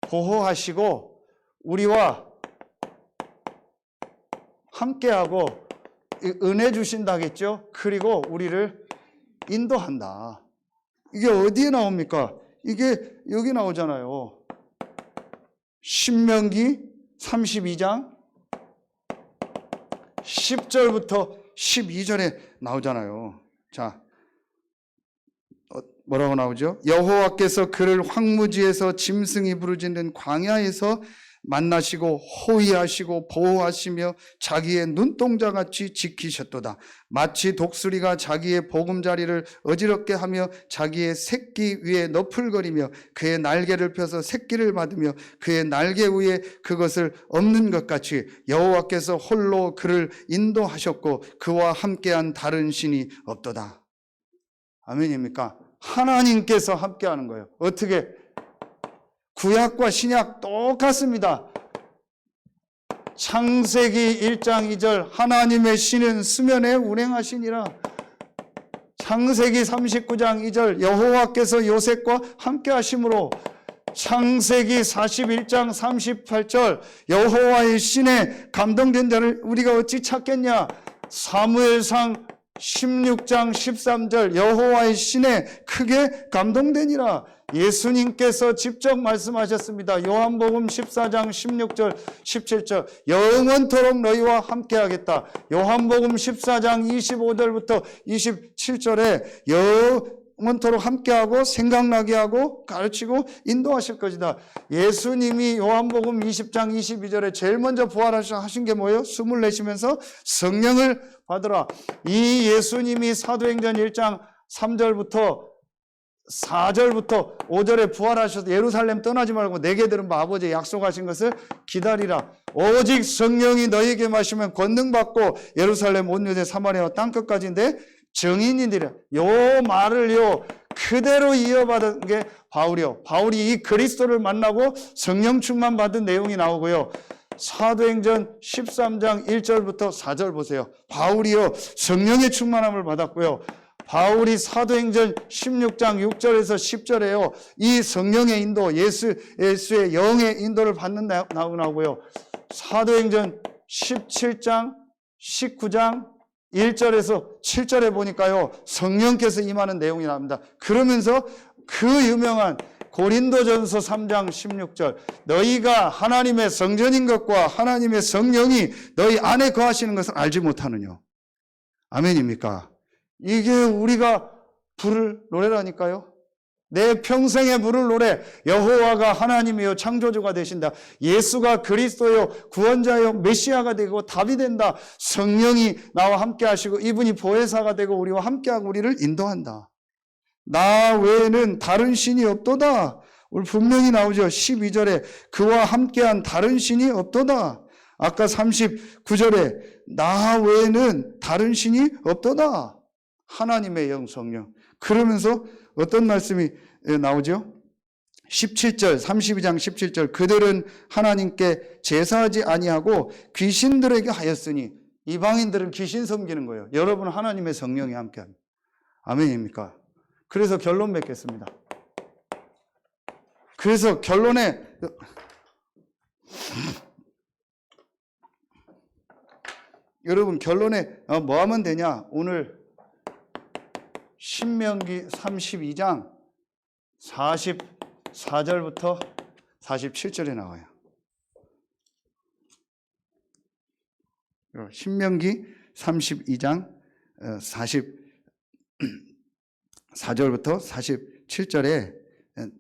보호하시고 우리와 함께하고 은혜 주신다겠죠? 그리고 우리를 인도한다. 이게 어디에 나옵니까? 이게 여기 나오잖아요. 신명기 32장 10절부터 12절에 나오잖아요. 자, 뭐라고 나오죠? 여호와께서 그를 황무지에서 짐승이 부르짖는 광야에서 만나시고 호위하시고 보호하시며 자기의 눈동자같이 지키셨도다. 마치 독수리가 자기의 보금자리를 어지럽게 하며 자기의 새끼 위에 너풀거리며 그의 날개를 펴서 새끼를 받으며 그의 날개 위에 그것을 엎는 것 같이 여호와께서 홀로 그를 인도하셨고 그와 함께한 다른 신이 없도다. 아멘입니까? 하나님께서 함께하는 거예요. 어떻게? 구약과 신약 똑같습니다. 창세기 1장 2절 하나님의 신은 수면에 운행하시니라. 창세기 39장 2절 여호와께서 요셉과 함께 하심으로. 창세기 41장 38절 여호와의 신에 감동된 자를 우리가 어찌 찾겠냐. 사무엘상 16장 13절 여호와의 신에 크게 감동되니라. 예수님께서 직접 말씀하셨습니다. 요한복음 14장 16절 17절 영원토록 너희와 함께하겠다. 요한복음 14장 25절부터 27절에 영원토록 함께하고 생각나게 하고 가르치고 인도하실 것이다. 예수님이 요한복음 20장 22절에 제일 먼저 부활하신 게 뭐예요? 숨을 내쉬면서 성령을 받으라. 이 예수님이 사도행전 1장 3절부터 4절부터 5절에 부활하셔서 예루살렘 떠나지 말고 내게 들은 바 아버지 약속하신 것을 기다리라. 오직 성령이 너희에게 마시면 권능 받고 예루살렘 온 유대 사마리아 땅끝까지인데 증인이니라. 요 말을요 그대로 이어받은 게 바울이요. 바울이 이 그리스도를 만나고 성령 충만 받은 내용이 나오고요. 사도행전 13장 1절부터 4절 보세요. 바울이요 성령의 충만함을 받았고요. 바울이 사도행전 16장 6절에서 10절에요. 이 성령의 인도, 예수의 영의 인도를 받는 나오고요. 사도행전 17장 19장 1절에서 7절에 보니까요. 성령께서 임하는 내용이 나옵니다. 그러면서 그 유명한 고린도전서 3장 16절 너희가 하나님의 성전인 것과 하나님의 성령이 너희 안에 거하시는 것을 알지 못하느냐. 아멘입니까? 이게 우리가 부를 노래라니까요. 내 평생에 부를 노래. 여호와가 하나님이요 창조주가 되신다. 예수가 그리스도요 구원자요 메시아가 되고 답이 된다. 성령이 나와 함께 하시고 이분이 보혜사가 되고 우리와 함께하고 우리를 인도한다. 나 외에는 다른 신이 없도다. 오늘 분명히 나오죠. 12절에 그와 함께한 다른 신이 없도다. 아까 39절에 나 외에는 다른 신이 없도다. 하나님의 영 성령. 그러면서 어떤 말씀이 나오죠? 17절 32장 17절 그들은 하나님께 제사하지 아니하고 귀신들에게 하였으니. 이방인들은 귀신 섬기는 거예요. 여러분은 하나님의 성령이 함께합니다. 아멘입니까? 그래서 결론 맺겠습니다. 그래서 결론에 여러분 결론에 뭐 하면 되냐? 오늘 신명기 32장 44절부터 47절에 나와요. 신명기 32장 44절부터 47절에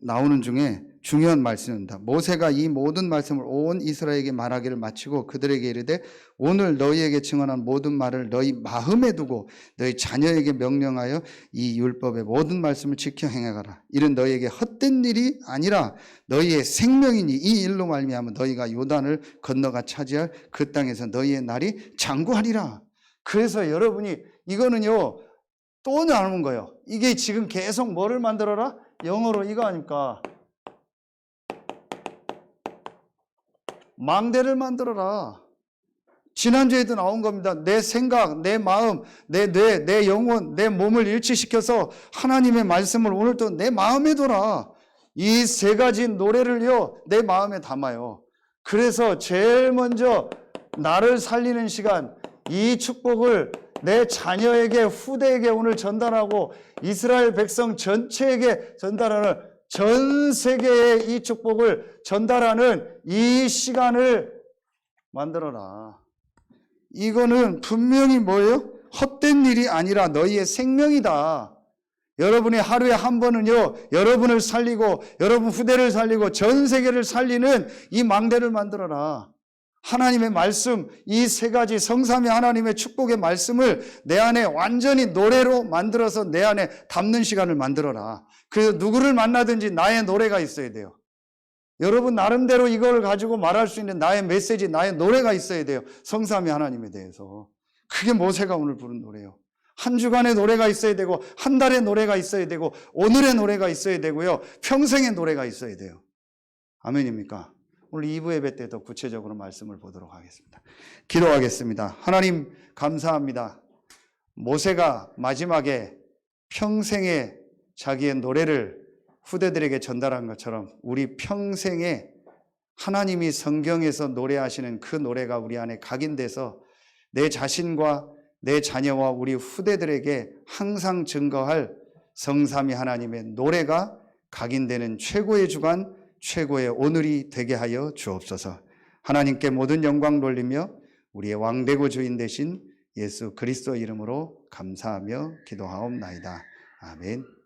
나오는 중에 중요한 말씀입니다. 모세가 이 모든 말씀을 온 이스라엘에게 말하기를 마치고 그들에게 이르되 오늘 너희에게 증언한 모든 말을 너희 마음에 두고 너희 자녀에게 명령하여 이 율법의 모든 말씀을 지켜 행하라. 이는 너희에게 헛된 일이 아니라 너희의 생명이니 이 일로 말미암아 너희가 요단을 건너가 차지할 그 땅에서 너희의 날이 장구하리라. 그래서 여러분이 이거는요 또 나오는 거예요. 이게 지금 계속 뭐를 만들어라? 영어로 이거 아닙니까? 망대를 만들어라. 지난주에도 나온 겁니다. 내 생각, 내 마음, 내 뇌, 내 영혼, 내 몸을 일치시켜서 하나님의 말씀을 오늘도 내 마음에 둬라. 이 세 가지 노래를요 내 마음에 담아요. 그래서 제일 먼저 나를 살리는 시간, 이 축복을 내 자녀에게, 후대에게 오늘 전달하고 이스라엘 백성 전체에게 전달하는, 전 세계에 이 축복을 전달하는 이 시간을 만들어라. 이거는 분명히 뭐예요? 헛된 일이 아니라 너희의 생명이다. 여러분이 하루에 한 번은요 여러분을 살리고 여러분 후대를 살리고 전 세계를 살리는 이 망대를 만들어라. 하나님의 말씀, 이 세 가지 성삼위 하나님의 축복의 말씀을 내 안에 완전히 노래로 만들어서 내 안에 담는 시간을 만들어라. 그래서 누구를 만나든지 나의 노래가 있어야 돼요. 여러분 나름대로 이걸 가지고 말할 수 있는 나의 메시지, 나의 노래가 있어야 돼요. 성삼위 하나님에 대해서. 그게 모세가 오늘 부른 노래예요. 한 주간의 노래가 있어야 되고 한 달의 노래가 있어야 되고 오늘의 노래가 있어야 되고요. 평생의 노래가 있어야 돼요. 아멘입니까? 오늘 2부 예배 때 더 구체적으로 말씀을 보도록 하겠습니다. 기도하겠습니다. 하나님 감사합니다. 모세가 마지막에 평생에 자기의 노래를 후대들에게 전달한 것처럼 우리 평생에 하나님이 성경에서 노래하시는 그 노래가 우리 안에 각인돼서 내 자신과 내 자녀와 우리 후대들에게 항상 증거할 성삼위 하나님의 노래가 각인되는 최고의 주간, 최고의 오늘이 되게 하여 주옵소서. 하나님께 모든 영광 돌리며 우리의 왕되고 주인 되신 예수 그리스도 이름으로 감사하며 기도하옵나이다. 아멘.